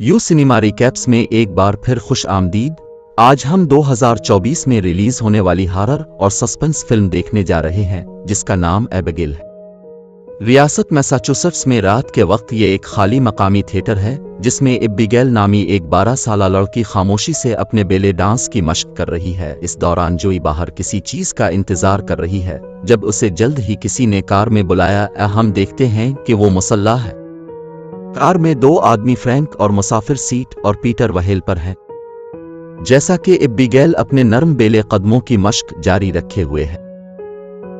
You cinema recaps में एक बार फिर खुश आमदीद। आज हम 2024 में रिलीज होने वाली हॉरर और सस्पेंस फिल्म देखने जा रहे हैं जिसका नाम एबिगेल है। रियासत मैसाचुसेट्स में रात के वक्त ये एक खाली मकामी थिएटर है जिसमें एबिगेल नामी एक 12 साल लड़की खामोशी से अपने बेले डांस की मशक कर रही है। इस दौरान जोई बाहर किसी चीज का इंतजार कर रही है जब उसे जल्द ही किसी ने कार में बुलाया। हम देखते हैं कि वो मुसल्ला है। कार में दो आदमी फ्रैंक और मुसाफिर सीट और पीटर वहेल पर हैं। जैसा कि एबिगेल अपने नर्म बेले कदमों की मशक जारी रखे हुए है।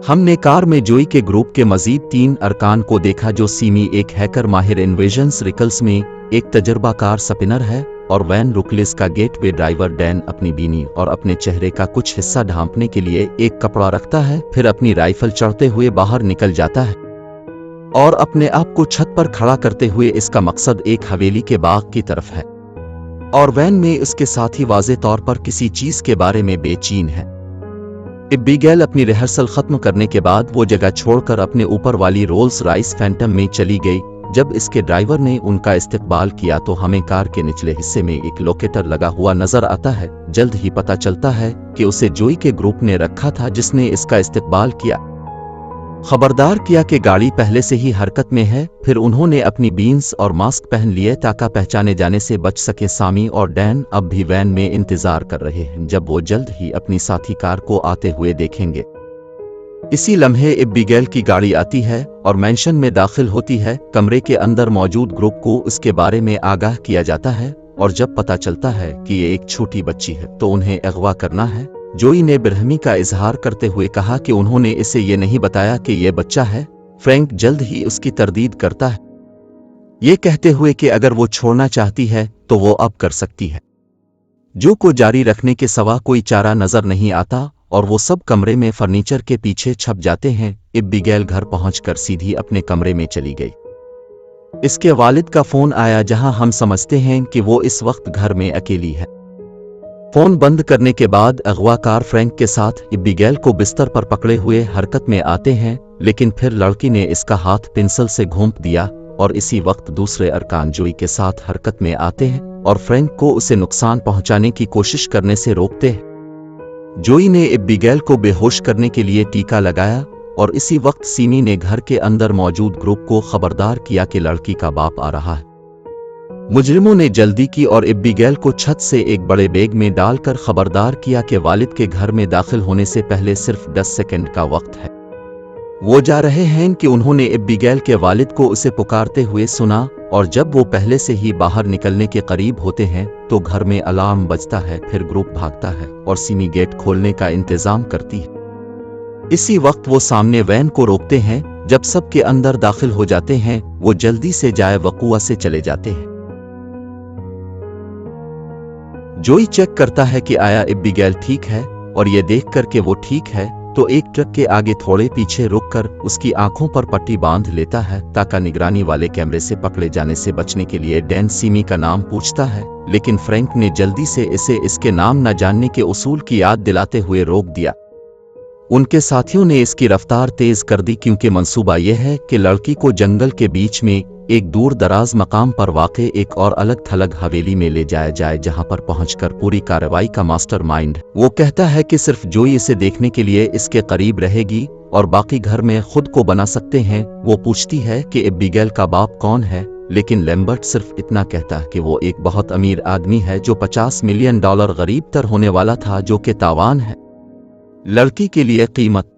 हमने कार में जोई के ग्रुप के मजीद 3 अरकान को देखा जो सीमी एक हैकर माहिर इन्वेजन्स रिकल्स में एक तजर्बाकार स्पिनर है और वैन रुकलिस का गेटवे ड्राइवर डैन अपनी बीनी और अपने चेहरे का कुछ हिस्सा ढांपने के लिए एक कपड़ा रखता है, फिर अपनी राइफल चढ़ते हुए बाहर निकल जाता है और अपने आप को छत पर खड़ा करते हुए इसका मकसद एक हवेली के बाग की तरफ है और वैन में उसके साथी वाज़े तौर पर किसी चीज के बारे में बेचैन है। एबिगेल अपनी रिहर्सल खत्म करने के बाद वो जगह छोड़कर अपने ऊपर वाली रोल्स रॉयस फैंटम में चली गई। जब इसके ड्राइवर ने उनका इस्तकबाल किया तो हमें कार के निचले हिस्से में एक लोकेटर लगा हुआ नजर आता है। जल्द ही पता चलता है कि उसे जोई के ग्रुप ने रखा था जिसने इसका इस्तकबाल किया। खबरदार किया कि गाड़ी पहले से ही हरकत में है। फिर उन्होंने अपनी बीन्स और मास्क पहन लिए ताकि पहचाने जाने से बच सके। सामी और डैन अब भी वैन में इंतजार कर रहे हैं जब वो जल्द ही अपनी साथी कार को आते हुए देखेंगे। इसी लम्हे एबिगेल की गाड़ी आती है और मैंशन में दाखिल होती है। कमरे के अंदर मौजूद ग्रुप को उसके बारे में आगाह किया जाता है और जब पता चलता है कि ये एक छोटी बच्ची है तो उन्हें अगवा करना है। जोई ने बेरहमी का इजहार करते हुए कहा कि उन्होंने इसे ये नहीं बताया कि ये बच्चा है। फ्रैंक जल्द ही उसकी तरदीद करता है, ये कहते हुए कि अगर वो छोड़ना चाहती है तो वो अब कर सकती है। जो को जारी रखने के सिवा कोई चारा नजर नहीं आता और वो सब कमरे में फर्नीचर के पीछे छप जाते हैं। एबिगेल घर पहुंचकर सीधी अपने कमरे में चली गई। इसके वालिद का फोन आया जहां हम समझते हैं कि वो इस वक्त घर में अकेली है। फोन बंद करने के बाद अगवाकार फ्रैंक के साथ एबिगेल को बिस्तर पर पकड़े हुए हरकत में आते हैं, लेकिन फिर लड़की ने इसका हाथ पेंसिल से घोंप दिया और इसी वक्त दूसरे अरकान जोई के साथ हरकत में आते हैं और फ्रैंक को उसे नुकसान पहुंचाने की कोशिश करने से रोकते हैं। जोई ने एबिगेल को बेहोश करने के लिए टीका लगाया और इसी वक्त सीमी ने घर के अंदर मौजूद ग्रुप को खबरदार किया कि लड़की का बाप आ रहा है। मुजरिमों ने जल्दी की और एबिगेल को छत से एक बड़े बैग में डालकर खबरदार किया कि वालिद के घर में दाखिल होने से पहले सिर्फ 10 सेकंड का वक्त है। वो जा रहे हैं कि उन्होंने एबिगेल के वालिद को उसे पुकारते हुए सुना और जब वो पहले से ही बाहर निकलने के करीब होते हैं तो घर में अलार्म बजता है। फिर ग्रुप भागता है और सीमी गेट खोलने का इंतजाम करती है। इसी वक्त वो सामने वैन को रोकते हैं। जब सब के अंदर दाखिल हो जाते हैं वो जल्दी से जाए वकुआ से चले जाते हैं। जोई चेक करता है कि आया एबिगेल ठीक है और ये देखकर कि वो ठीक है तो एक ट्रक के आगे थोड़े पीछे रुककर उसकी आंखों पर पट्टी बांध लेता है ताकि निगरानी वाले कैमरे से पकड़े जाने से बचने के लिए। डैन सीमी का नाम पूछता है लेकिन फ्रैंक ने जल्दी से इसे इसके नाम न जानने के उसूल की याद दिलाते हुए रोक दिया। उनके साथियों ने इसकी रफ्तार तेज कर दी क्योंकि मंसूबा यह है कि लड़की को जंगल के बीच में एक दूर दराज मकाम पर वाक़े एक और अलग थलग हवेली में ले जाया जाए जहां पर पहुंचकर पूरी कार्रवाई का मास्टरमाइंड वो कहता है कि सिर्फ जोई इसे देखने के लिए इसके करीब रहेगी और बाकी घर में खुद को बना सकते हैं। वो पूछती है कि एबिगेल का बाप कौन है, लेकिन लैम्बर्ट सिर्फ इतना कहता है कि वो एक बहुत अमीर आदमी है जो $50 मिलियन गरीब तर होने वाला था, जो कि तावान है लड़की के लिए कीमत।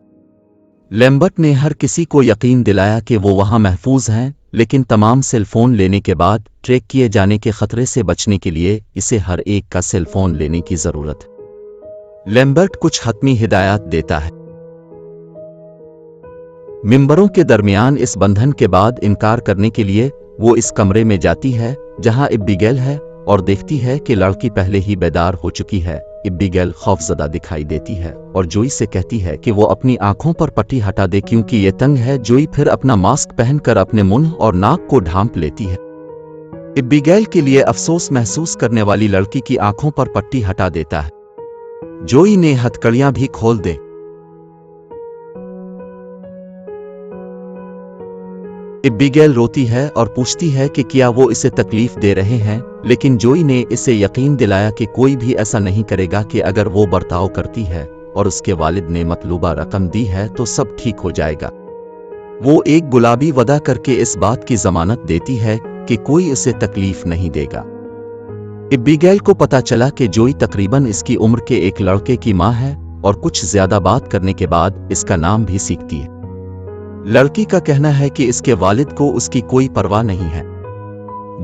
लैम्बर्ट ने हर किसी को यकीन दिलाया कि वो वहां महफूज हैं, लेकिन तमाम सेल फोन लेने के बाद ट्रैक किए जाने के खतरे से बचने के लिए इसे हर एक का सेल फोन लेने की जरूरत है। लैम्बर्ट कुछ हतमी हिदायत देता है। मिंबरों के दरमियान इस बंधन के बाद इनकार करने के लिए वो इस कमरे में जाती है जहां एबिगेल है और देखती है कि लड़की पहले ही बेदार हो चुकी है। एबिगेल खौफजदा दिखाई देती है और जोई से कहती है कि वो अपनी आंखों पर पट्टी हटा दे क्योंकि ये तंग है। जोई फिर अपना मास्क पहनकर अपने मुंह और नाक को ढांप लेती है। एबिगेल के लिए अफसोस महसूस करने वाली लड़की की आंखों पर पट्टी हटा देता है। जोई ने हथकड़ियां भी खोल दे। एबिगेल रोती है और पूछती है कि क्या वो इसे तकलीफ दे रहे हैं, लेकिन जोई ने इसे यकीन दिलाया कि कोई भी ऐसा नहीं करेगा कि अगर वो बर्ताव करती है और उसके वालिद ने मतलूबा रकम दी है तो सब ठीक हो जाएगा। वो एक गुलाबी वदा करके इस बात की जमानत देती है कि कोई इसे तकलीफ नहीं देगा। एबिगेल को पता चला कि जोई तकरीबन इसकी उम्र के एक लड़के की माँ है और कुछ ज्यादा बात करने के बाद इसका नाम भी सीखती है। लड़की का कहना है कि इसके वालिद को उसकी कोई परवाह नहीं है।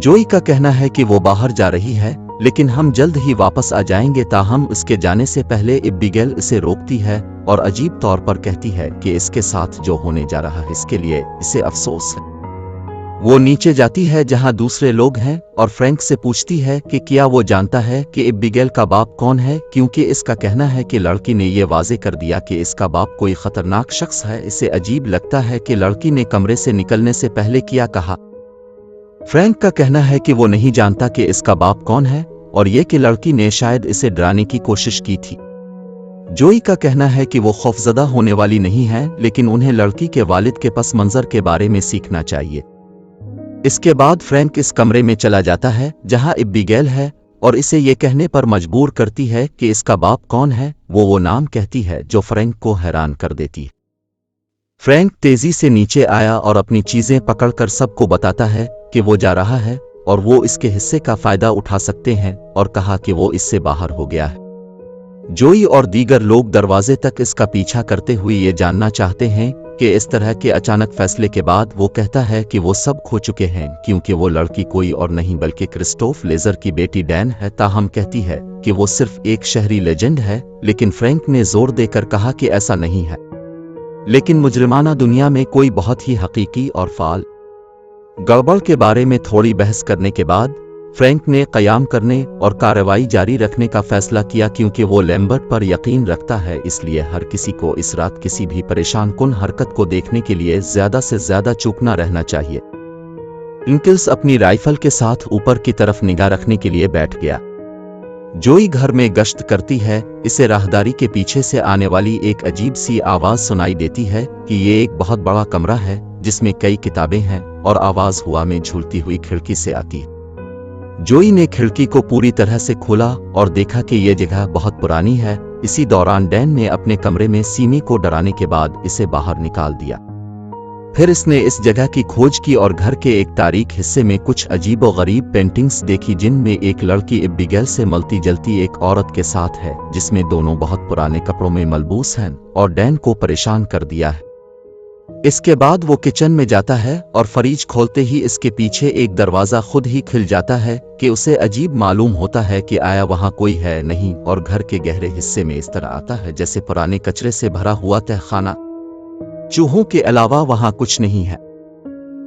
जोई का कहना है कि वो बाहर जा रही है लेकिन हम जल्द ही वापस आ जाएंगे, ताहम उसके जाने से पहले एबिगेल इसे रोकती है और अजीब तौर पर कहती है कि इसके साथ जो होने जा रहा है इसके लिए इसे अफसोस है। वो नीचे जाती है जहां दूसरे लोग हैं और फ्रैंक से पूछती है कि क्या वो जानता है कि एबिगेल का बाप कौन है, क्योंकि इसका कहना है कि लड़की ने ये वाजे कर दिया कि इसका बाप कोई खतरनाक शख्स है। इसे अजीब लगता है कि लड़की ने कमरे से निकलने से पहले क्या कहा। फ्रैंक का कहना है कि वो नहीं जानता कि इसका बाप कौन है और ये कि लड़की ने शायद इसे डराने की कोशिश की थी। जोई का कहना है कि वो खौफजदा होने वाली नहीं है, लेकिन उन्हें लड़की के वालिद के पस मंजर के बारे में सीखना चाहिए। इसके बाद फ्रैंक इस कमरे में चला जाता है जहां एबिगेल है और इसे ये कहने पर मजबूर करती है कि इसका बाप कौन है। वो नाम कहती है जो फ्रैंक को हैरान कर देती है। फ्रैंक तेजी से नीचे आया और अपनी चीजें पकड़कर सबको बताता है कि वो जा रहा है और वो इसके हिस्से का फायदा उठा सकते हैं, और कहा कि वो इससे बाहर हो गया है। जोई और दीगर लोग दरवाजे तक इसका पीछा करते हुए ये जानना चाहते हैं कि इस तरह के अचानक फैसले के बाद वो कहता है कि वो सब खो चुके हैं, क्योंकि वो लड़की कोई और नहीं बल्कि क्रिस्टोफ लेजर की बेटी डैन है। ताहम कहती है कि वो सिर्फ एक शहरी लेजेंड है, लेकिन फ्रैंक ने जोर देकर कहा कि ऐसा नहीं है। लेकिन मुजरिमाना दुनिया में कोई बहुत ही हकीकी और फाल गड़बड़ के बारे में थोड़ी बहस करने के बाद फ्रैंक ने कयाम करने और कार्रवाई जारी रखने का फैसला किया, क्योंकि वो लैम्बर्ट पर यकीन रखता है। इसलिए हर किसी को इस रात किसी भी परेशान कुन हरकत को देखने के लिए ज्यादा से ज्यादा चौकना रहना चाहिए। इंकिल्स अपनी राइफल के साथ ऊपर की तरफ निगाह रखने के लिए बैठ गया। जोई घर में गश्त करती है। इसे राहदारी के पीछे से आने वाली एक अजीब सी आवाज सुनाई देती है कि ये एक बहुत बड़ा कमरा है जिसमें कई किताबें हैं, और आवाज हवा में झूलती हुई खिड़की से आती है। जोई ने खिड़की को पूरी तरह से खोला और देखा कि यह जगह बहुत पुरानी है। इसी दौरान डैन ने अपने कमरे में सीमी को डराने के बाद इसे बाहर निकाल दिया। फिर इसने इस जगह की खोज की और घर के एक तारीख हिस्से में कुछ अजीबोगरीब पेंटिंग्स देखी, जिनमें एक लड़की एबिगेल से मिलती जलती एक औरत के साथ है, जिसमें दोनों बहुत पुराने कपड़ों में मलबूस हैं, और डैन को परेशान कर दिया है। इसके बाद वो किचन में जाता है और फ्रिज खोलते ही इसके पीछे एक दरवाजा खुद ही खुल जाता है कि उसे अजीब मालूम होता है कि आया वहां कोई है नहीं, और घर के गहरे हिस्से में इस तरह आता है जैसे पुराने कचरे से भरा हुआ तहखाना। चूहों के अलावा वहां कुछ नहीं है।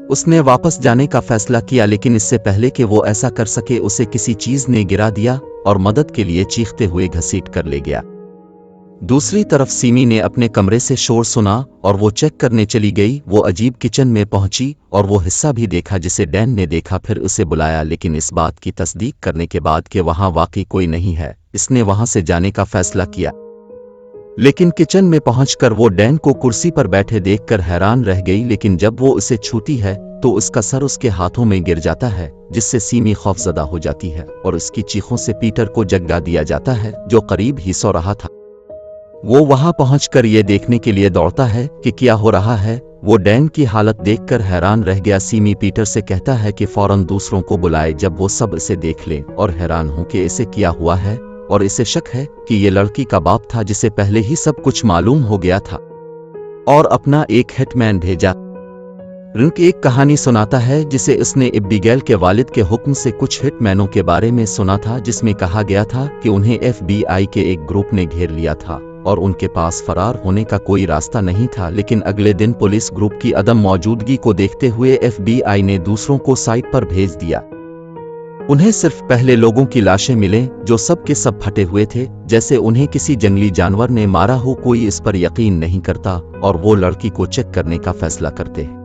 उसने वापस जाने का फैसला किया, लेकिन इससे पहले कि वो ऐसा कर सके उसे किसी चीज ने गिरा दिया और मदद के लिए चीखते हुए घसीट कर ले गया। दूसरी तरफ सीमी ने अपने कमरे से शोर सुना और वो चेक करने चली गई। वो अजीब किचन में पहुंची और वो हिस्सा भी देखा जिसे डैन ने देखा। फिर उसे बुलाया, लेकिन इस बात की तस्दीक करने के बाद कि वहां वाकई कोई नहीं है, इसने वहां से जाने का फैसला किया। लेकिन किचन में पहुंचकर वो डैन को कुर्सी पर बैठे देखकर हैरान रह गई, लेकिन जब वो उसे छूती है तो उसका सर उसके हाथों में गिर जाता है, जिससे सीमी खौफजदा हो जाती है और उसकी चीखों से पीटर को जगा दिया जाता है, जो करीब ही सो रहा था। वो वहां पहुंचकर ये देखने के लिए दौड़ता है कि क्या हो रहा है। वो डैन की हालत देखकर हैरान रह गया। सीमी पीटर से कहता है कि फौरन दूसरों को बुलाए। जब वो सब इसे देख लें और हैरान हो कि इसे क्या हुआ है, और इसे शक है कि ये लड़की का बाप था जिसे पहले ही सब कुछ मालूम हो गया था और अपना एक हिटमैन भेजा। रिंक एक कहानी सुनाता है जिसे उसने एबिगेल के वालिद के हुक्म से कुछ हिटमैनों के बारे में सुना था, जिसमें कहा गया था कि उन्हें FBI के एक ग्रुप ने घेर लिया था और उनके पास फरार होने का कोई रास्ता नहीं था। लेकिन अगले दिन पुलिस ग्रुप की अदम मौजूदगी को देखते हुए FBI ने दूसरों को साइट पर भेज दिया। उन्हें सिर्फ पहले लोगों की लाशें मिले जो सब के सब फटे हुए थे, जैसे उन्हें किसी जंगली जानवर ने मारा हो। कोई इस पर यकीन नहीं करता और वो लड़की को चेक करने का फैसला करते हैं।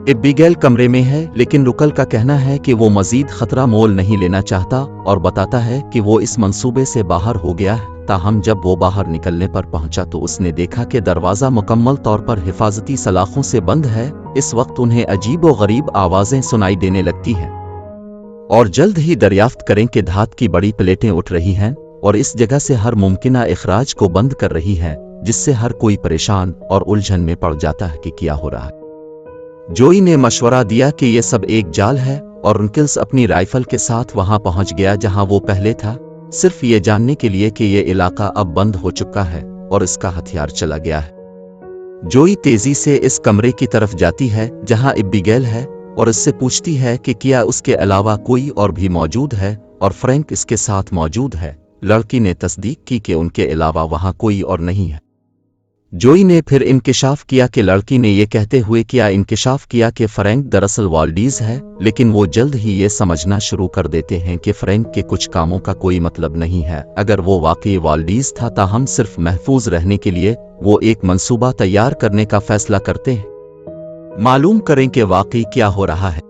एबिगेल कमरे में है, लेकिन रुकल का कहना है कि वो मजीद खतरा मोल नहीं लेना चाहता और बताता है कि वो इस मंसूबे से बाहर हो गया है ताहम जब वो बाहर निकलने पर पहुंचा तो उसने देखा कि दरवाज़ा मुकम्मल तौर पर हिफाजती सलाखों से बंद है। इस वक्त उन्हें अजीब व गरीब आवाज़ें सुनाई देने लगती हैं और जल्द ही दरियाफ्त करें कि धात की बड़ी प्लेटें उठ रही हैं और इस जगह से हर मुमकिना इखराज को बंद कर रही हैं, जिससे हर कोई परेशान और उलझन में पड़ जाता है कि क्या हो रहा है। जोई ने मशवरा दिया कि यह सब एक जाल है और रनकिल्स अपनी राइफल के साथ वहां पहुंच गया जहां वो पहले था, सिर्फ ये जानने के लिए कि यह इलाका अब बंद हो चुका है और इसका हथियार चला गया है। जोई तेजी से इस कमरे की तरफ जाती है जहां एबिगेल है और इससे पूछती है कि क्या उसके अलावा कोई और भी मौजूद है और फ्रैंक इसके साथ मौजूद है। लड़की ने तस्दीक की कि उनके अलावा वहां कोई और नहीं है। जोई ने फिर इंकिशाफ किया कि लड़की ने यह कहते हुए इंकिशाफ किया कि फ्रैंक दरअसल वाल्डीज है, लेकिन वो जल्द ही ये समझना शुरू कर देते हैं कि फ्रैंक के कुछ कामों का कोई मतलब नहीं है। अगर वो वाकई वाल्डीज था ताहम सिर्फ महफूज रहने के लिए वो एक मंसूबा तैयार करने का फैसला करते हैं, मालूम करें कि वाकई क्या हो रहा है।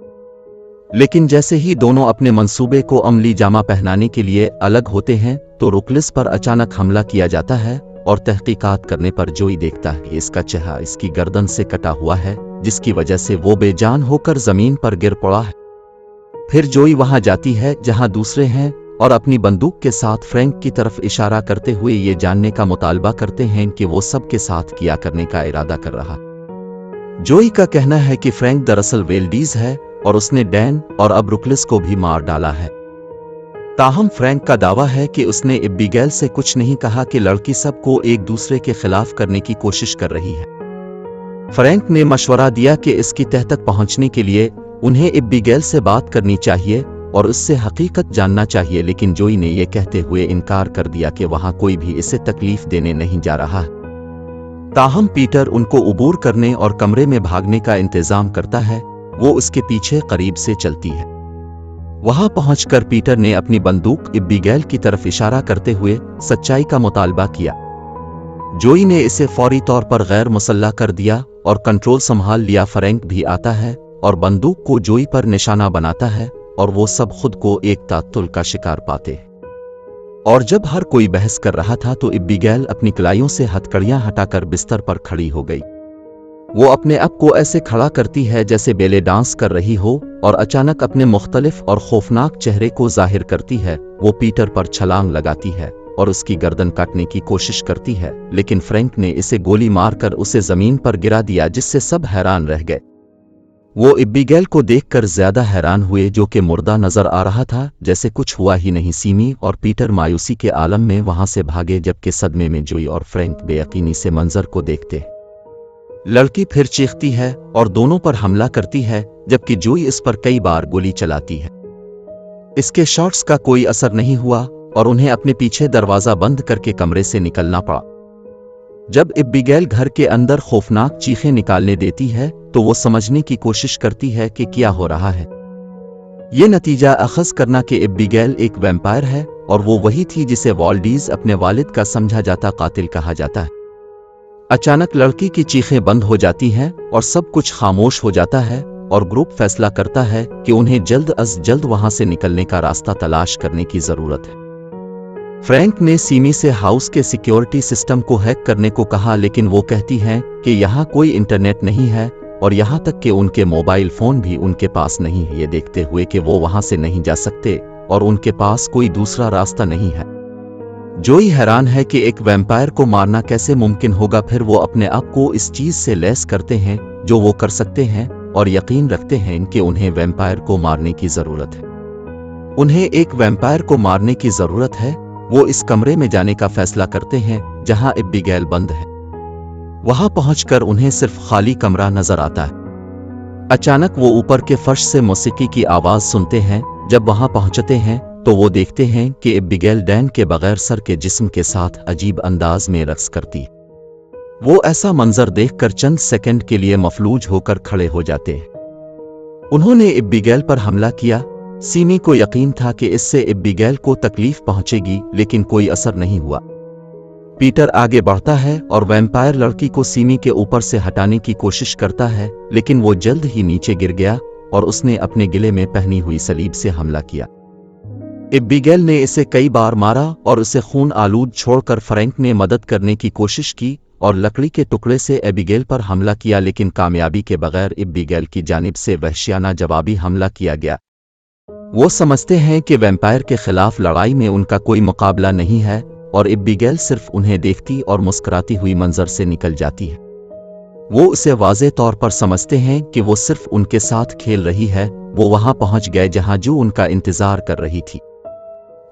लेकिन जैसे ही दोनों अपने मंसूबे को अमली जामा पहनाने के लिए अलग होते हैं तो रुकलिस पर अचानक हमला किया जाता है और तहकीकात करने पर जोई देखता है कि इसका चेहरा इसकी गर्दन से कटा हुआ है, जिसकी वजह से वो बेजान होकर जमीन पर गिर पड़ा है। फिर जोई वहां जाती है जहां दूसरे हैं और अपनी बंदूक के साथ फ्रैंक की तरफ इशारा करते हुए ये जानने का मुतालबा करते हैं कि वो सबके साथ क्या करने का इरादा कर रहा। जोई का कहना है कि फ्रैंक दरअसल वेल्डीज है और उसने डैन और अब रुकलिस को भी मार डाला है। ताहम फ्रैंक का दावा है कि उसने एबिगेल से कुछ नहीं कहा कि लड़की सबको एक दूसरे के खिलाफ करने की कोशिश कर रही है। फ्रैंक ने मशवरा दिया कि इसकी तह तक पहुंचने के लिए उन्हें एबिगेल से बात करनी चाहिए और उससे हकीकत जानना चाहिए, लेकिन जोई ने यह कहते हुए इनकार कर दिया कि वहां कोई भी इसे तकलीफ देने नहीं जा रहा है। ताहम पीटर उनको उबूर करने और कमरे में भागने का इंतजाम करता है। वो उसके पीछे करीब से चलती है। वहां पहुंचकर पीटर ने अपनी बंदूक एबिगेल की तरफ इशारा करते हुए सच्चाई का मुतालबा किया। जोई ने इसे फौरी तौर पर गैर मुसल्लह कर दिया और कंट्रोल संभाल लिया। फ्रैंक भी आता है और बंदूक को जोई पर निशाना बनाता है और वो सब खुद को एक तातुल का शिकार पाते हैं। और जब हर कोई बहस कर रहा था तो एबिगेल अपनी कलाइयों से हथकड़ियां हटाकर बिस्तर पर खड़ी हो गई। वो अपने आप को ऐसे खड़ा करती है जैसे बेले डांस कर रही हो और अचानक अपने मुख्तलिफ और खौफनाक चेहरे को जाहिर करती है। वो पीटर पर छलांग लगाती है और उसकी गर्दन काटने की कोशिश करती है, लेकिन फ्रैंक ने इसे गोली मारकर उसे जमीन पर गिरा दिया, जिससे सब हैरान रह गए। वो एबिगेल को देखकर ज्यादा हैरान हुए जो कि मुर्दा नजर आ रहा था, जैसे कुछ हुआ ही नहीं। सीमी और पीटर मायूसी के आलम में वहां से भागे, जबकि सदमे में जोई और फ्रैंक बेयकीनी से मंजर को देखते। लड़की फिर चीखती है और दोनों पर हमला करती है, जबकि जोई इस पर कई बार गोली चलाती है। इसके शॉट्स का कोई असर नहीं हुआ और उन्हें अपने पीछे दरवाजा बंद करके कमरे से निकलना पड़ा। जब एबिगेल घर के अंदर खौफनाक चीखें निकालने देती है तो वो समझने की कोशिश करती है कि क्या हो रहा है। ये नतीजा अखज़ करना कि एबिगेल एक वैम्पायर है और वो वही थी जिसे वाल्डीज अपने वालिद का समझा जाता कातिल कहा जाता है। अचानक लड़की की चीखें बंद हो जाती हैं और सब कुछ खामोश हो जाता है और ग्रुप फैसला करता है कि उन्हें जल्द अज जल्द वहां से निकलने का रास्ता तलाश करने की जरूरत है। फ्रैंक ने सीमी से हाउस के सिक्योरिटी सिस्टम को हैक करने को कहा, लेकिन वो कहती हैं कि यहाँ कोई इंटरनेट नहीं है और यहाँ तक कि उनके मोबाइल फोन भी उनके पास नहीं है। ये देखते हुए कि वो वहां से नहीं जा सकते और उनके पास कोई दूसरा रास्ता नहीं है, जोई हैरान है कि एक वैम्पायर को मारना कैसे मुमकिन होगा। फिर वो अपने आप को इस चीज से लैस करते हैं जो वो कर सकते हैं और यकीन रखते हैं कि उन्हें वैम्पायर को मारने की जरूरत है। उन्हें एक वैम्पायर को मारने की जरूरत है। वो इस कमरे में जाने का फैसला करते हैं जहां एबिगेल बंद है। वहां पहुंचकर उन्हें सिर्फ खाली कमरा नजर आता है। अचानक वो ऊपर के फर्श से मौसीकी की आवाज सुनते हैं। जब वहां पहुंचते हैं तो वो देखते हैं कि एबिगेल डैन के बगैर सर के जिस्म के साथ अजीब अंदाज में रक्स करती। वो ऐसा मंजर देखकर चंद सेकंड के लिए मफलूज होकर खड़े हो जाते हैं। उन्होंने एबिगेल पर हमला किया। सीमी को यकीन था कि इससे एबिगेल को तकलीफ पहुंचेगी, लेकिन कोई असर नहीं हुआ। पीटर आगे बढ़ता है और वैम्पायर लड़की को सीमी के ऊपर से हटाने की कोशिश करता है, लेकिन वो जल्द ही नीचे गिर गया और उसने अपने गले में पहनी हुई सलीब से हमला किया। एबिगेल ने इसे कई बार मारा और उसे खून आलूद छोड़कर फ्रैंक ने मदद करने की कोशिश की और लकड़ी के टुकड़े से एबिगेल पर हमला किया, लेकिन कामयाबी के बगैर एबिगेल की जानिब से वहशियाना जवाबी हमला किया गया। वो समझते हैं कि वैम्पायर के खिलाफ लड़ाई में उनका कोई मुकाबला नहीं है और एबिगेल सिर्फ उन्हें देखती और मुस्कुराती हुई मंजर से निकल जाती है। वो उसे वाज़े तौर पर समझते हैं कि वो सिर्फ उनके साथ खेल रही है। वो वहां पहुंच गए जहां जो उनका इंतजार कर रही थी।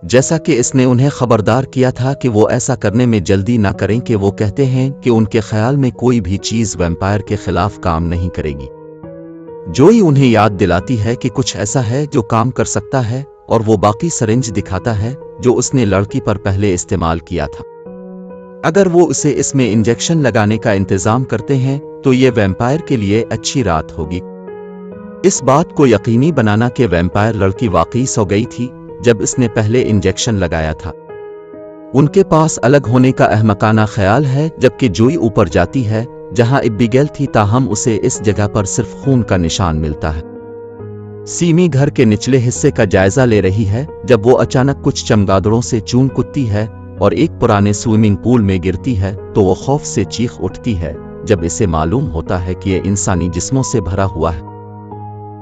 जैसा कि इसने उन्हें खबरदार किया था कि वो ऐसा करने में जल्दी ना करें कि वो कहते हैं कि उनके ख्याल में कोई भी चीज़ वैम्पायर के खिलाफ काम नहीं करेगी। जोई उन्हें याद दिलाती है कि कुछ ऐसा है जो काम कर सकता है और वो बाकी सरिंज दिखाता है जो उसने लड़की पर पहले इस्तेमाल किया था। अगर वो उसे इसमें इंजेक्शन लगाने का इंतजाम करते हैं तो ये वैम्पायर के लिए अच्छी रात होगी। इस बात को यकीनी बनाना कि वैम्पायर लड़की वाकई सो गई थी जब इसने पहले इंजेक्शन लगाया था। उनके पास अलग होने का अहमकाना ख्याल है, जबकि जोई ऊपर जाती है जहां एबिगेल थी, ताहम उसे इस जगह पर सिर्फ खून का निशान मिलता है। सीमी घर के निचले हिस्से का जायजा ले रही है जब वो अचानक कुछ चमगादड़ों से चून कुदती है और एक पुराने स्विमिंग पूल में गिरती है तो वो खौफ से चीख उठती है जब इसे मालूम होता है कि ये इंसानी जिस्मों से भरा हुआ है।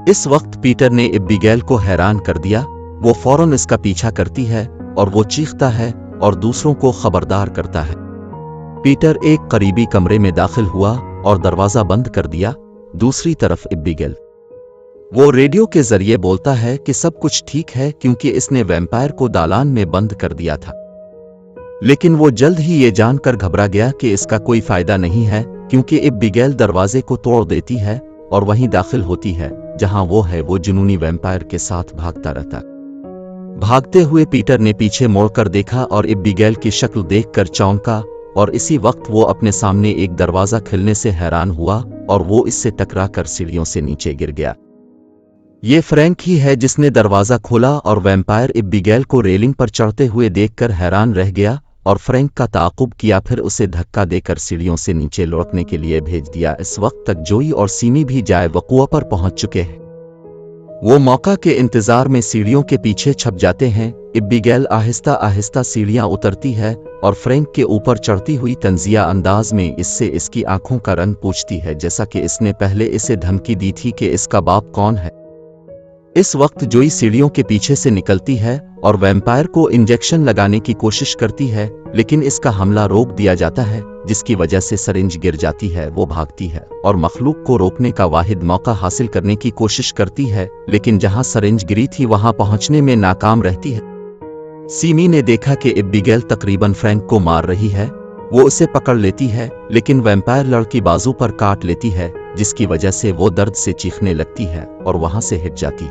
इस वक्त पीटर ने एबिगेल को हैरान कर दिया। वो फौरन इसका पीछा करती है और वो चीखता है और दूसरों को खबरदार करता है। पीटर एक करीबी कमरे में दाखिल हुआ और दरवाजा बंद कर दिया। दूसरी तरफ एबिगेल, वो रेडियो के जरिए बोलता है कि सब कुछ ठीक है क्योंकि इसने वैम्पायर को दालान में बंद कर दिया था। लेकिन वो जल्द ही ये जानकर घबरा गया कि इसका कोई फायदा नहीं है क्योंकि एबिगेल दरवाजे को तोड़ देती है और वहीं दाखिल होती है जहां वो है। वो जुनूनी वैम्पायर के साथ भागता रहता। भागते हुए पीटर ने पीछे मोड़कर देखा और एबिगेल की शक्ल देखकर चौंका और इसी वक्त वो अपने सामने एक दरवाजा खुलने से हैरान हुआ और वो इससे टकराकर सीढ़ियों से नीचे गिर गया। ये फ्रैंक ही है जिसने दरवाजा खोला और वैम्पायर एबिगेल को रेलिंग पर चढ़ते हुए देखकर हैरान रह गया और फ्रैंक का ताक़ुब किया, फिर उसे धक्का देकर सीढ़ियों से नीचे लौटने के लिए भेज दिया। इस वक्त तक जोई और सीमी भी जाए वक़ुआ पर पहुंच चुके हैं। वो मौका के इंतजार में सीढ़ियों के पीछे छप जाते हैं। एबिगेल आहिस्ता आहिस्ता सीढ़ियां उतरती है और फ्रैंक के ऊपर चढ़ती हुई तंजिया अंदाज में इससे इसकी आंखों का रंग पूछती है, जैसा कि इसने पहले इसे धमकी दी थी कि इसका बाप कौन है। इस वक्त जोई सीढ़ियों के पीछे से निकलती है और वैम्पायर को इंजेक्शन लगाने की कोशिश करती है, लेकिन इसका हमला रोक दिया जाता है जिसकी वजह से सरिंज गिर जाती है। वो भागती है और मखलूक को रोकने का वाहिद मौका हासिल करने की कोशिश करती है, लेकिन जहां सरिंज गिरी थी वहां पहुंचने में नाकाम रहती है। सीमी ने देखा कि एबिगेल तकरीबन फ्रैंक को मार रही है। वो उसे पकड़ लेती है, लेकिन वैम्पायर लड़की बाजू पर काट लेती है जिसकी वजह से वो दर्द से चीखने लगती है और वहां से हिट जाती।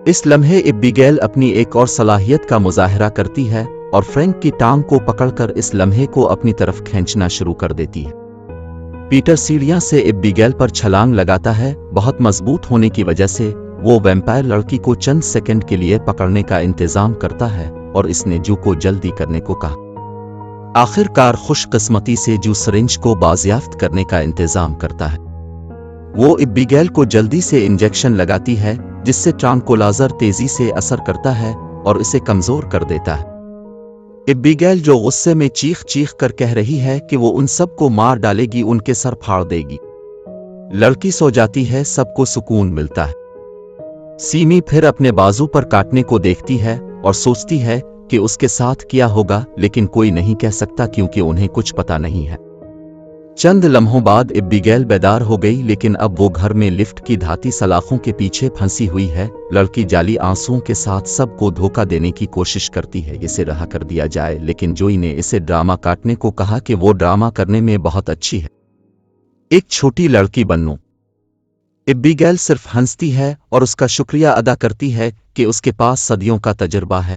इस लम्हे एबिगेल अपनी एक और सलाहियत का मुजाहरा करती है और फ्रैंक की टांग को पकड़कर इस लम्हे को अपनी तरफ खींचना शुरू कर देती है। पीटर सीढ़ियां से एबिगेल पर छलांग लगाता है। बहुत मजबूत होने की वजह से वो वैम्पायर लड़की को चंद सेकंड के लिए पकड़ने का इंतजाम करता है और इसने जू को जल्दी करने को कहा। आखिरकार खुशकिस्मती से जू सरिंज को बाजियाफ्त करने का इंतजाम करता है। वो एबिगेल को जल्दी से इंजेक्शन लगाती है जिससे ट्रांकुलाइजर तेजी से असर करता है और इसे कमजोर कर देता है। एबिगेल जो गुस्से में चीख चीख कर कह रही है कि वो उन सबको मार डालेगी, उनके सर फाड़ देगी। लड़की सो जाती है, सबको सुकून मिलता है। सीमी फिर अपने बाजू पर काटने को देखती है और सोचती है कि उसके साथ क्या होगा, लेकिन कोई नहीं कह सकता क्योंकि उन्हें कुछ पता नहीं है। चंद लम्हों बाद एबिगेल बेदार हो गई, लेकिन अब वो घर में लिफ्ट की धाती सलाखों के पीछे फंसी हुई है। लड़की जाली आंसुओं के साथ सबको धोखा देने की कोशिश करती है इसे रहा कर दिया जाए, लेकिन जोई ने इसे ड्रामा काटने को कहा कि वो ड्रामा करने में बहुत अच्छी है। एक छोटी लड़की बनूं। एबिगेल सिर्फ हंसती है और उसका शुक्रिया अदा करती है कि उसके पास सदियों का तजुर्बा है।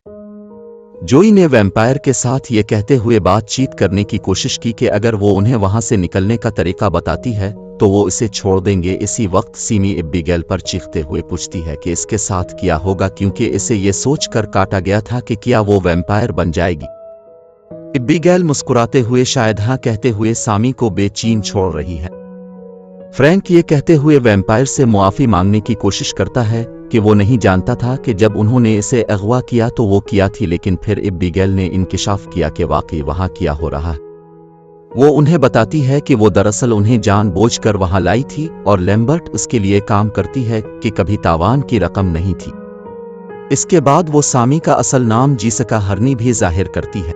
जोई ने वैम्पायर के साथ ये कहते हुए बातचीत करने की कोशिश की कि अगर वो उन्हें वहां से निकलने का तरीका बताती है तो वो इसे छोड़ देंगे। इसी वक्त सीमी एबिगेल पर चीखते हुए पूछती है कि इसके साथ क्या होगा, क्योंकि इसे ये सोचकर काटा गया था कि क्या वो वैम्पायर बन जाएगी। एबिगेल मुस्कुराते हुए शायद हाँ कहते हुए सामी को बेचैन छोड़ रही है। फ्रैंक ये कहते हुए वैम्पायर से मुआफी मांगने की कोशिश करता है کہ وہ نہیں جانتا تھا کہ جب انہوں نے اسے اغوا کیا تو وہ کیا تھی، لیکن پھر ایبیگیل نے انکشاف کیا کہ واقعی وہاں کیا ہو رہا ہے۔ وہ انہیں بتاتی ہے کہ وہ دراصل انہیں جان بوجھ کر وہاں لائی تھی اور لیمبرٹ اس کے لیے کام کرتی ہے کہ کبھی تاوان کی رقم نہیں تھی۔ اس کے بعد وہ سامی کا اصل نام جیسکا ہرنی بھی ظاہر کرتی ہے،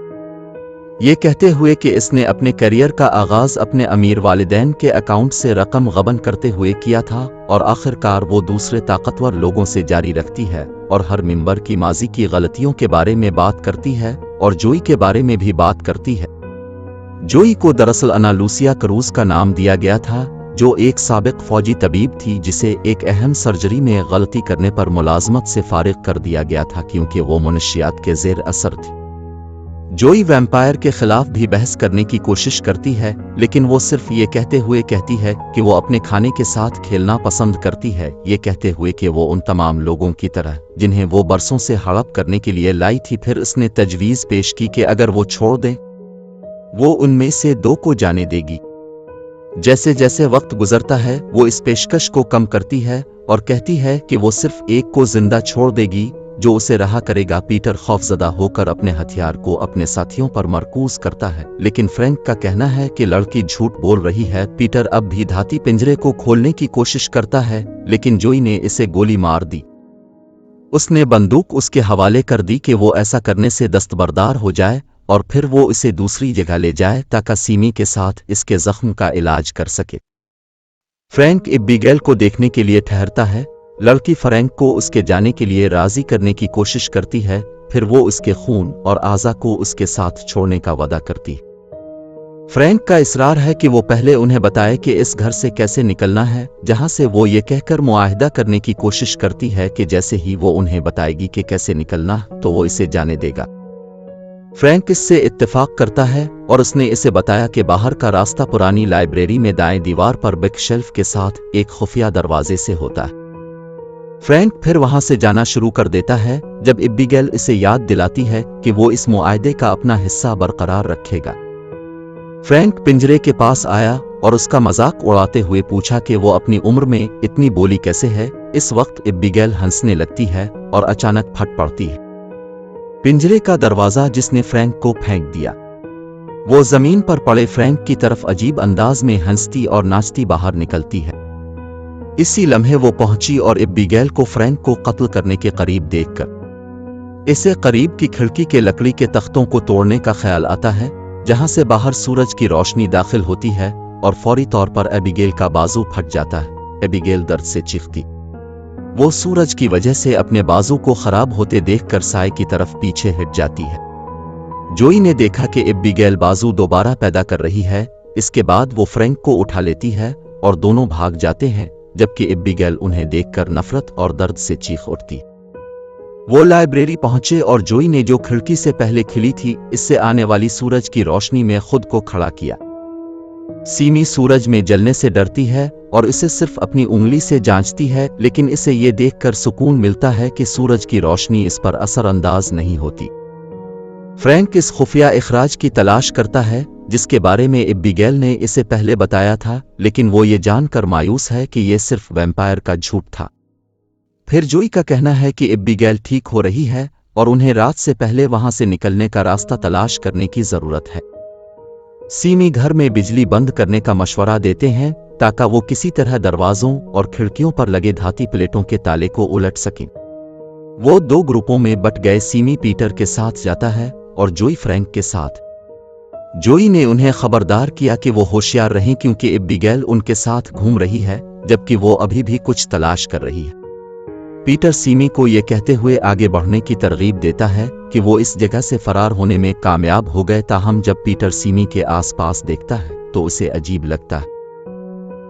یہ کہتے ہوئے کہ اس نے اپنے کیریئر کا آغاز اپنے امیر والدین کے اکاؤنٹ سے رقم غبن کرتے ہوئے کیا تھا، اور آخر کار وہ دوسرے طاقتور لوگوں سے جاری رکھتی ہے اور ہر ممبر کی ماضی کی غلطیوں کے بارے میں بات کرتی ہے اور جوئی کے بارے میں بھی بات کرتی ہے۔ جوئی کو دراصل انا لوسیا کروز کا نام دیا گیا تھا، جو ایک سابق فوجی طبیب تھی جسے ایک اہم سرجری میں غلطی کرنے پر ملازمت سے فارغ کر دیا گیا تھا کیونکہ وہ منشیات کے زیر اثر تھی۔ جوئی ویمپائر کے خلاف بھی بحث کرنے کی کوشش کرتی ہے، لیکن وہ صرف یہ کہتے ہوئے کہتی ہے کہ وہ اپنے کھانے کے ساتھ کھیلنا پسند کرتی ہے، یہ کہتے ہوئے کہ وہ ان تمام لوگوں کی طرح جنہیں وہ برسوں سے ہڑپ کرنے کے لیے لائی تھی۔ پھر اس نے تجویز پیش کی کہ اگر وہ چھوڑ دیں وہ ان میں سے 2 کو جانے دے گی۔ جیسے جیسے وقت گزرتا ہے وہ اس پیشکش کو کم کرتی ہے اور کہتی ہے کہ وہ صرف ایک کو زندہ چھوڑ دے گی جو اسے رہا کرے گا۔ پیٹر خوفزدہ ہو کر اپنے ہتھیار کو اپنے ساتھیوں پر مرکوز کرتا ہے، لیکن فرینک کا کہنا ہے کہ لڑکی جھوٹ بول رہی ہے۔ پیٹر اب بھی دھاتی پنجرے کو کھولنے کی کوشش کرتا ہے، لیکن جوئی نے اسے گولی مار دی۔ اس نے بندوق اس کے حوالے کر دی کہ وہ ایسا کرنے سے دستبردار ہو جائے اور پھر وہ اسے دوسری جگہ لے جائے تاکہ سیمی کے ساتھ اس کے زخم کا علاج کر سکے۔ فرینک ایبیگیل کو دیکھنے کے لیے ٹھہرتا ہے، لڑکی فرینک کو اس کے جانے کے لیے راضی کرنے کی کوشش کرتی ہے، پھر وہ اس کے خون اور اعضا کو اس کے ساتھ چھوڑنے کا وعدہ کرتی ہے۔ فرینک کا اصرار ہے کہ وہ پہلے انہیں بتائے کہ اس گھر سے کیسے نکلنا ہے، جہاں سے وہ یہ کہہ کر معاہدہ کرنے کی کوشش کرتی ہے کہ جیسے ہی وہ انہیں بتائے گی کہ کیسے نکلنا تو وہ اسے جانے دے گا۔ فرینک اس سے اتفاق کرتا ہے اور اس نے اسے بتایا کہ باہر کا راستہ پرانی لائبریری میں دائیں دیوار پر بک شیلف کے ساتھ ایک خفیہ دروازے سے ہوتا ہے۔ فرینک پھر وہاں سے جانا شروع کر دیتا ہے جب ایبیگیل اسے یاد دلاتی ہے کہ وہ اس معاہدے کا اپنا حصہ برقرار رکھے گا۔ فرینک پنجرے کے پاس آیا اور اس کا مذاق اڑاتے ہوئے پوچھا کہ وہ اپنی عمر میں اتنی بولی کیسے ہے۔ اس وقت ایبیگیل ہنسنے لگتی ہے اور اچانک پھٹ پڑتی ہے۔ پنجرے کا دروازہ جس نے فرینک کو پھینک دیا، وہ زمین پر پڑے فرینک کی طرف عجیب انداز میں ہنستی اور ناچتی باہر نکلتی ہے۔ اسی لمحے وہ پہنچی اور ایبیگیل کو فرینک کو قتل کرنے کے قریب دیکھ کر اسے قریب کی کھڑکی کے لکڑی کے تختوں کو توڑنے کا خیال آتا ہے، جہاں سے باہر سورج کی روشنی داخل ہوتی ہے اور فوری طور پر ایبیگیل کا بازو پھٹ جاتا ہے۔ ایبیگیل درد سے چیختی، وہ سورج کی وجہ سے اپنے بازو کو خراب ہوتے دیکھ کر سائے کی طرف پیچھے ہٹ جاتی ہے۔ جوئی نے دیکھا کہ ایبیگیل بازو دوبارہ پیدا کر رہی ہے، اس کے بعد وہ فرینک کو اٹھا لیتی ہے اور دونوں بھاگ جاتے ہیں، جبکہ ایبیگیل انہیں دیکھ کر نفرت اور درد سے چیخ اٹھتی۔ وہ لائبریری پہنچے اور جوئی نے جو کھڑکی سے پہلے کھلی تھی اس سے آنے والی سورج کی روشنی میں خود کو کھڑا کیا۔ سیمی سورج میں جلنے سے ڈرتی ہے اور اسے صرف اپنی انگلی سے جانچتی ہے، لیکن اسے یہ دیکھ کر سکون ملتا ہے کہ سورج کی روشنی اس پر اثر انداز نہیں ہوتی۔ فرینک اس خفیہ اخراج کی تلاش کرتا ہے جس کے بارے میں ایبیگیل نے اسے پہلے بتایا تھا، لیکن وہ یہ جان کر مایوس ہے کہ یہ صرف ویمپائر کا جھوٹ تھا۔ پھر جوئی کا کہنا ہے کہ ایبیگیل ٹھیک ہو رہی ہے اور انہیں رات سے پہلے وہاں سے نکلنے کا راستہ تلاش کرنے کی ضرورت ہے۔ سیمی گھر میں بجلی بند کرنے کا مشورہ دیتے ہیں تاکہ وہ کسی طرح دروازوں اور کھڑکیوں پر لگے دھاتی پلیٹوں کے تالے کو الٹ سکیں۔ وہ 2 گروپوں میں بٹ گئے، سیمی پیٹر کے ساتھ جاتا ہے اور جوئی فرینک کے ساتھ۔ جوئی نے انہیں خبردار کیا کہ وہ ہوشیار رہیں کیونکہ ایبیگیل ان کے ساتھ گھوم رہی ہے جبکہ وہ ابھی بھی کچھ تلاش کر رہی ہے۔ پیٹر سیمی کو یہ کہتے ہوئے آگے بڑھنے کی ترغیب دیتا ہے کہ وہ اس جگہ سے فرار ہونے میں کامیاب ہو گئے، تاہم جب پیٹر سیمی کے آس پاس دیکھتا ہے تو اسے عجیب لگتا ہے۔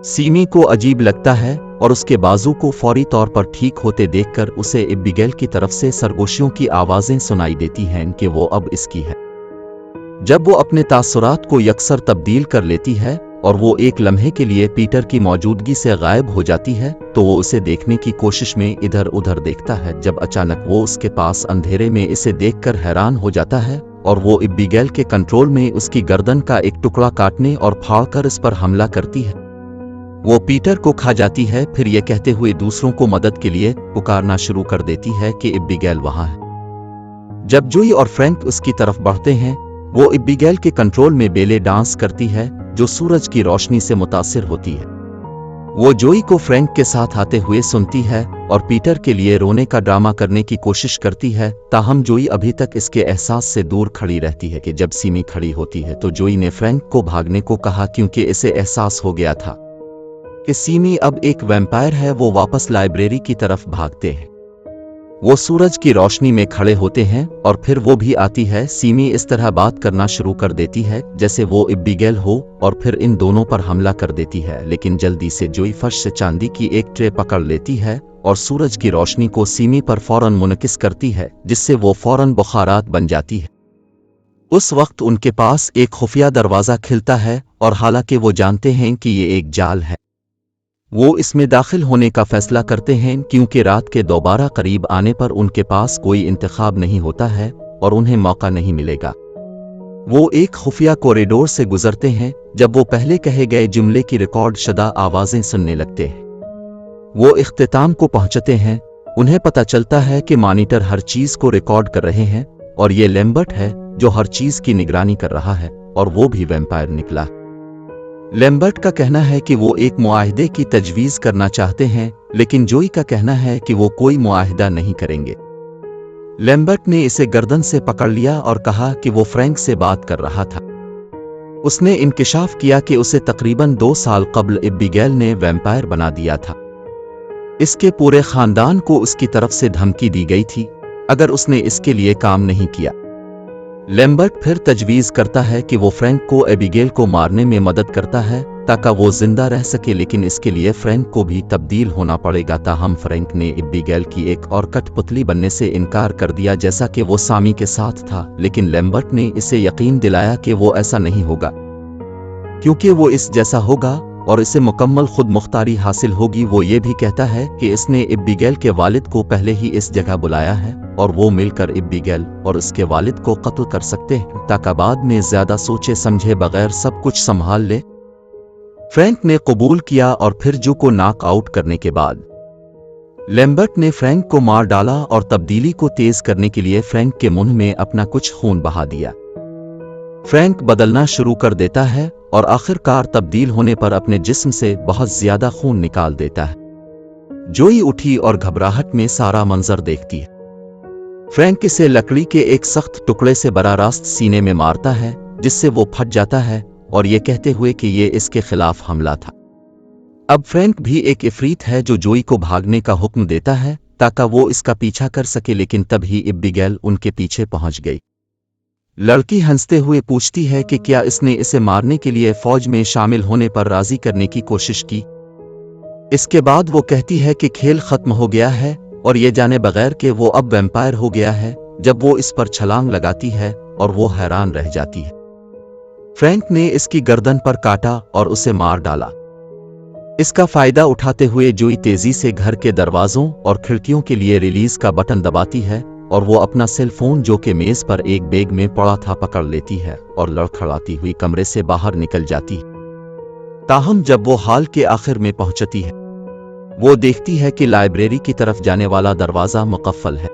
سیمی کو عجیب لگتا ہے اور اس کے بازو کو فوری طور پر ٹھیک ہوتے دیکھ کر اسے ایبیگیل کی طرف سے سرگوشیوں کی آوازیں سنائی دیتی ہیں کہ وہ اب اس کی ہے۔ جب وہ اپنے تاثرات کو یکسر تبدیل کر لیتی ہے اور وہ ایک لمحے کے لیے پیٹر کی موجودگی سے غائب ہو جاتی ہے تو وہ اسے دیکھنے کی کوشش میں ادھر ادھر دیکھتا ہے، جب اچانک وہ اس کے پاس اندھیرے میں اسے دیکھ کر حیران ہو جاتا ہے اور وہ ایبیگیل کے کنٹرول میں اس کی گردن کا ایک ٹکڑا کاٹنے اور پھاڑ کر اس پر حملہ کرتی ہے۔ वो पीटर को खा जाती है, फिर ये कहते हुए दूसरों को मदद के लिए पुकारना शुरू कर देती है कि एबिगेल वहां है। जब जोई और फ्रैंक उसकी तरफ बढ़ते हैं, वो एबिगेल के कंट्रोल में बेले डांस करती है जो सूरज की रोशनी से मुतासिर होती है। वो जोई को फ्रैंक के साथ आते हुए सुनती है और पीटर के लिए रोने का ड्रामा करने की कोशिश करती है। ताहम जोई अभी तक इसके एहसास से दूर खड़ी रहती है कि जब सीमी खड़ी होती है तो जोई ने फ्रैंक को भागने को कहा क्योंकि इसे एहसास हो गया था कि सीमी अब एक वैम्पायर है। वो वापस लाइब्रेरी की तरफ भागते हैं। वो सूरज की रोशनी में खड़े होते हैं और फिर वो भी आती है। सीमी इस तरह बात करना शुरू कर देती है जैसे वो एबिगेल हो और फिर इन दोनों पर हमला कर देती है, लेकिन जल्दी से जोई फर्श से चांदी की एक ट्रे पकड़ लेती है और सूरज की रोशनी को सीमी पर फौरन मुनकिस करती है, जिससे वो फौरन बुखारात बन जाती है। उस वक्त उनके पास एक खुफिया दरवाज़ा खिलता है और हालांकि वो जानते हैं कि ये एक जाल है, वो इसमें दाखिल होने का फैसला करते हैं क्योंकि रात के दोबारा करीब आने पर उनके पास कोई इंतखाब नहीं होता है और उन्हें मौका नहीं मिलेगा। वो एक खुफिया कॉरिडोर से गुजरते हैं जब वो पहले कहे गए जुमले की रिकॉर्ड शुदा आवाज़ें सुनने लगते हैं। वो इख्तिताम को पहुंचते हैं। उन्हें पता चलता है कि मॉनिटर हर चीज़ को रिकॉर्ड कर रहे हैं और ये लैम्बर्ट है जो हर चीज़ की निगरानी कर रहा है और वो भी वैम्पायर निकला। लैम्बर्ट का कहना है कि वो एक मुआहदे की तजवीज़ करना चाहते हैं, लेकिन जोई का कहना है कि वो कोई मुआहदा नहीं करेंगे। लैम्बर्ट ने इसे गर्दन से पकड़ लिया और कहा कि वो फ्रैंक से बात कर रहा था। उसने इंकिशाफ किया कि उसे तकरीबन 2 साल कबल एबिगेल ने वैम्पायर बना दिया था। इसके पूरे खानदान को उसकी तरफ से धमकी दी गई थी अगर उसने इसके लिए काम नहीं किया। लैम्बर्ट फिर तजवीज़ करता है कि वो फ्रैंक को एबिगेल को मारने में मदद करता है ताकि वो जिंदा रह सके, लेकिन इसके लिए फ्रैंक को भी तब्दील होना पड़ेगा। ताहम फ्रैंक ने एबिगेल की एक और कठपुतली बनने से इनकार कर दिया जैसा कि वो सामी के साथ था, लेकिन लैम्बर्ट ने इसे यकीन दिलाया कि वो ऐसा नहीं होगा क्योंकि वो इस जैसा होगा और इसे मुकम्मल खुद मुख्तारी हासिल होगी। वो ये भी कहता है कि इसने एबिगेल के वालिद को पहले ही इस जगह बुलाया है और वो मिलकर एबिगेल और उसके वालिद को कत्ल कर सकते हैं ताकि बाद में ज्यादा सोचे समझे बगैर सब कुछ संभाल ले। फ्रैंक ने कबूल किया और फिर जो को नॉक आउट करने के बाद लैम्बर्ट ने फ्रैंक को मार डाला और तब्दीली को तेज करने के लिए फ्रैंक के मुंह में अपना कुछ खून बहा दिया। फ्रैंक बदलना शुरू कर देता है और आखिरकार तब्दील होने पर अपने जिस्म से बहुत ज्यादा खून निकाल देता है। जोई उठी और घबराहट में सारा मंजर देखती है। फ्रैंक इसे लकड़ी के एक सख्त टुकड़े से बराह रास्त सीने में मारता है जिससे वो फट जाता है और ये कहते हुए कि ये इसके खिलाफ हमला था। अब फ्रैंक भी एक इफरीत है जो जोई को भागने का हुक्म देता है ताकि वो इसका पीछा कर सके, लेकिन तभी एबिगेल उनके पीछे पहुंच गई। लड़की हंसते हुए पूछती है कि क्या इसने इसे मारने के लिए फौज में शामिल होने पर राजी करने की कोशिश की। इसके बाद वो कहती है कि खेल खत्म हो गया है और ये जाने बगैर कि वो अब वैम्पायर हो गया है। जब वो इस पर छलांग लगाती है और वो हैरान रह जाती है। फ्रैंक ने इसकी गर्दन पर काटा और उसे मार डाला। इसका फायदा उठाते हुए जोई तेजी से घर के दरवाजों और खिड़कियों के लिए रिलीज का बटन दबाती है और वो अपना सेल फोन जो कि मेज पर एक बैग में पड़ा था पकड़ लेती है और लड़खड़ाती हुई कमरे से बाहर निकल जाती है। ताहम जब वो हाल के आखिर में पहुंचती है, वो देखती है कि लाइब्रेरी की तरफ जाने वाला दरवाजा मुकफ्फल है।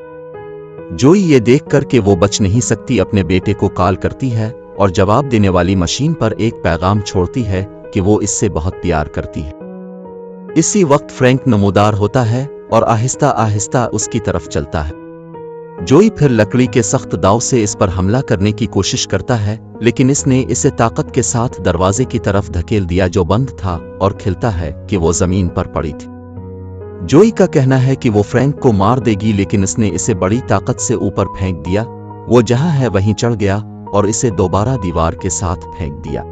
जोई ये देखकर कि वो बच नहीं सकती अपने बेटे को कॉल करती है और जवाब देने वाली मशीन पर एक पैगाम छोड़ती है कि वो इससे बहुत प्यार करती है। इसी वक्त फ्रैंक नमूदार होता है और आहिस्ता आहिस्ता उसकी तरफ चलता है। जोई फिर लकड़ी के सख्त दाव से इस पर हमला करने की कोशिश करता है, लेकिन इसने इसे ताकत के साथ दरवाजे की तरफ धकेल दिया जो बंद था और खिलता है कि वो जमीन पर पड़ी थी। जोई का कहना है कि वो फ्रैंक को मार देगी, लेकिन इसने इसे बड़ी ताकत से ऊपर फेंक दिया। वो जहां है वहीं चढ़ गया और इसे दोबारा दीवार के साथ फेंक दिया।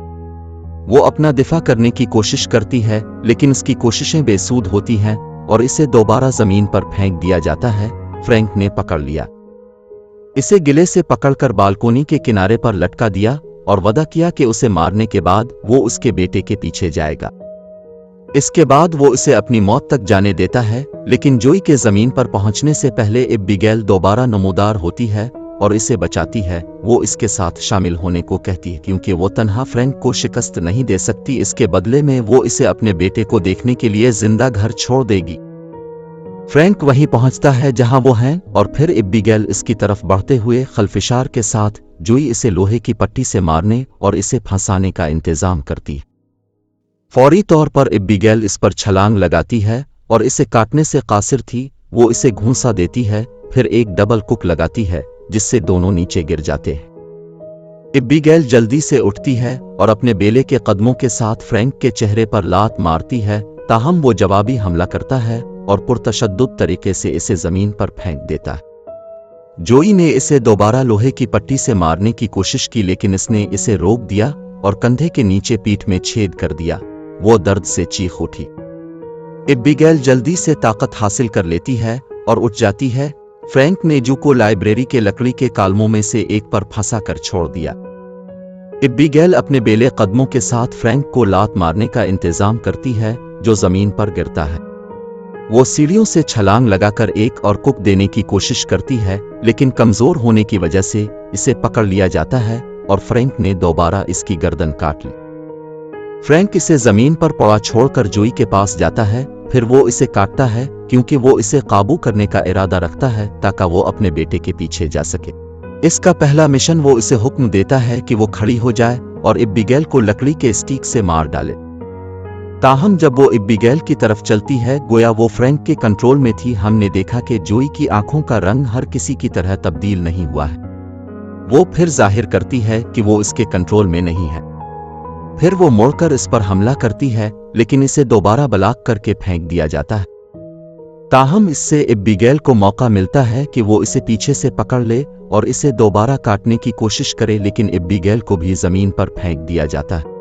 वो अपना दिफा करने की कोशिश करती है, लेकिन उसकी कोशिशें बेसूद होती हैं और इसे दोबारा जमीन पर फेंक दिया जाता है। फ्रैंक ने पकड़ लिया, इसे गिले से पकड़कर बालकोनी के किनारे पर लटका दिया और वादा किया कि उसे मारने के बाद वो उसके बेटे के पीछे जाएगा। इसके बाद वो उसे अपनी मौत तक जाने देता है, लेकिन जोई के जमीन पर पहुंचने से पहले एबिगेल दोबारा नमूदार होती है اور اسے بچاتی ہے۔ وہ اس کے ساتھ شامل ہونے کو کہتی ہے کیونکہ وہ تنہا فرینک کو شکست نہیں دے سکتی، اس کے بدلے میں وہ اسے اپنے بیٹے کو دیکھنے کے لیے زندہ گھر چھوڑ دے گی۔ فرینک وہیں پہنچتا ہے جہاں وہ ہیں اور پھر ایبیگیل اس کی طرف بڑھتے ہوئے خلفشار کے ساتھ جوئی اسے لوہے کی پٹی سے مارنے اور اسے پھنسانے کا انتظام کرتی ہے۔ فوری طور پر ایبیگیل اس پر چھلانگ لگاتی ہے اور اسے کاٹنے سے قاصر تھی، وہ اسے گھونسا دیتی ہے، پھر ایک ڈبل کک لگاتی ہے جس سے دونوں نیچے گر جاتے ہیں۔ ایبیگیل جلدی سے اٹھتی ہے اور اپنے بیلے کے قدموں کے ساتھ فرینک کے چہرے پر لات مارتی ہے، تاہم وہ جوابی حملہ کرتا ہے اور پرتشدد طریقے سے اسے زمین پر پھینک دیتا ہے۔ جوئی نے اسے دوبارہ لوہے کی پٹی سے مارنے کی کوشش کی لیکن اس نے اسے روک دیا اور کندھے کے نیچے پیٹھ میں چھید کر دیا۔ وہ درد سے چیخ اٹھی۔ ایبیگیل جلدی سے طاقت حاصل کر لیتی ہے اور اٹھ جاتی ہے۔ فرینک نے جو کو لائبریری کے لکڑی کے کالموں میں سے ایک پر پھنسا کر چھوڑ دیا۔ ایبیگیل اپنے بیلے قدموں کے ساتھ فرینک کو لات مارنے کا انتظام کرتی ہے جو زمین پر گرتا ہے۔ وہ سیڑھیوں سے چھلانگ لگا کر ایک اور کک دینے کی کوشش کرتی ہے لیکن کمزور ہونے کی وجہ سے اسے پکڑ لیا جاتا ہے اور فرینک نے دوبارہ اس کی گردن کاٹ لی۔ فرینک اسے زمین پر پڑا چھوڑ کر جوئی کے پاس جاتا ہے، پھر وہ اسے کاٹتا ہے کیونکہ وہ اسے قابو کرنے کا ارادہ رکھتا ہے تاکہ وہ اپنے بیٹے کے پیچھے جا سکے۔ اس کا پہلا مشن وہ اسے حکم دیتا ہے کہ وہ کھڑی ہو جائے اور ایبیگیل کو لکڑی کے اسٹیک سے مار ڈالے۔ تاہم جب وہ ایبیگیل کی طرف چلتی ہے گویا وہ فرینک کے کنٹرول میں تھی، ہم نے دیکھا کہ جوئی کی آنکھوں کا رنگ ہر کسی کی طرح تبدیل نہیں ہوا ہے۔ وہ پھر ظاہر کرتی ہے کہ وہ اس کے کنٹرول میں نہیں ہے۔ پھر وہ مڑ کر اس پر حملہ کرتی ہے لیکن اسے دوبارہ بلاک کر کے پھینک دیا جاتا ہے۔ تاہم اس سے ایبیگیل کو موقع ملتا ہے کہ وہ اسے پیچھے سے پکڑ لے اور اسے دوبارہ کاٹنے کی کوشش کرے لیکن ایبیگیل کو بھی زمین پر پھینک دیا جاتا ہے۔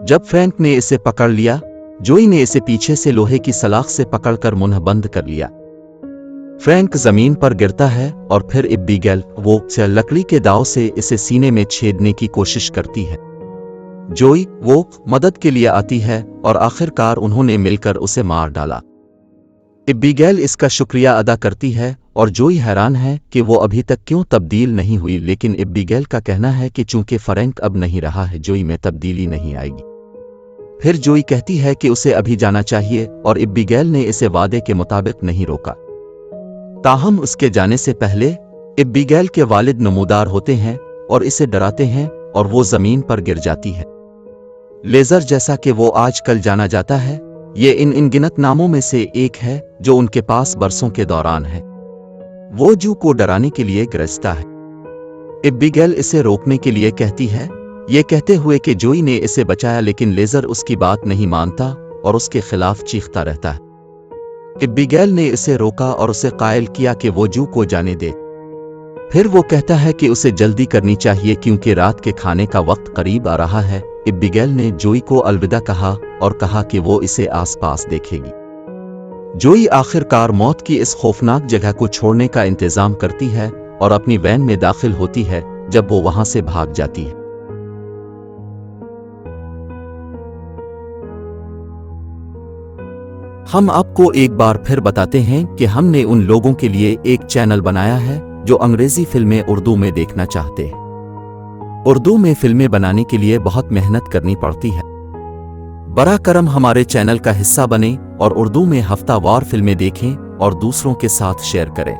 جب فرینک نے اسے پکڑ لیا، جوئی نے اسے پیچھے سے لوہے کی سلاخ سے پکڑ کر منہ بند کر لیا۔ فرینک زمین پر گرتا ہے اور پھر ایبیگیل وہ لکڑی کے داؤ سے اسے سینے میں چھیدنے کی کوشش کرتی ہے۔ جوئی وہ مدد کے لیے آتی ہے اور آخر کار انہوں نے مل کر اسے مار ڈالا۔ ایبیگیل اس کا شکریہ ادا کرتی ہے اور جوئی حیران ہے کہ وہ ابھی تک کیوں تبدیل نہیں ہوئی، لیکن ایبیگیل کا کہنا ہے کہ چونکہ فرینک اب نہیں رہا ہے جوئی میں تبدیلی نہیں آئے گی۔ پھر جوئی کہتی ہے کہ اسے ابھی جانا چاہیے اور ایبیگیل نے اسے وعدے کے مطابق نہیں روکا۔ تاہم اس کے جانے سے پہلے ایبیگیل کے والد نمودار ہوتے ہیں اور اسے ڈراتے ہیں اور وہ زمین پر گر جاتی ہے۔ لیزر جیسا کہ وہ آج کل جانا جاتا ہے، یہ ان گنت ناموں میں سے ایک ہے جو ان کے پاس برسوں کے دوران ہے۔ وہ جو کو ڈرانے کے لیے گرجتا ہے۔ ایبیگیل اسے روکنے کے لیے کہتی ہے، یہ کہتے ہوئے کہ جوئی نے اسے بچایا، لیکن لیزر اس کی بات نہیں مانتا اور اس کے خلاف چیختا رہتا ہے۔ ایبیگیل نے اسے روکا اور اسے قائل کیا کہ وہ جو کو جانے دے۔ پھر وہ کہتا ہے کہ اسے جلدی کرنی چاہیے کیونکہ رات کے کھانے کا وقت قریب آ رہا ہے۔ ایبیگیل نے جوئی کو الوداع کہا اور کہا کہ وہ اسے آس پاس دیکھے گی۔ جوئی آخر کار موت کی اس خوفناک جگہ کو چھوڑنے کا انتظام کرتی ہے اور اپنی وین میں داخل ہوتی ہے جب وہ وہاں سے بھاگ جاتی ہے۔ ہم آپ کو ایک بار پھر بتاتے ہیں کہ ہم نے ان لوگوں کے لیے ایک چینل بنایا ہے جو انگریزی فلمیں اردو میں دیکھنا چاہتے ہیں۔ اردو میں فلمیں بنانے کے لیے بہت محنت کرنی پڑتی ہے۔ براہ کرم ہمارے چینل کا حصہ بنیں اور اردو میں ہفتہ وار فلمیں دیکھیں اور دوسروں کے ساتھ شیئر کریں۔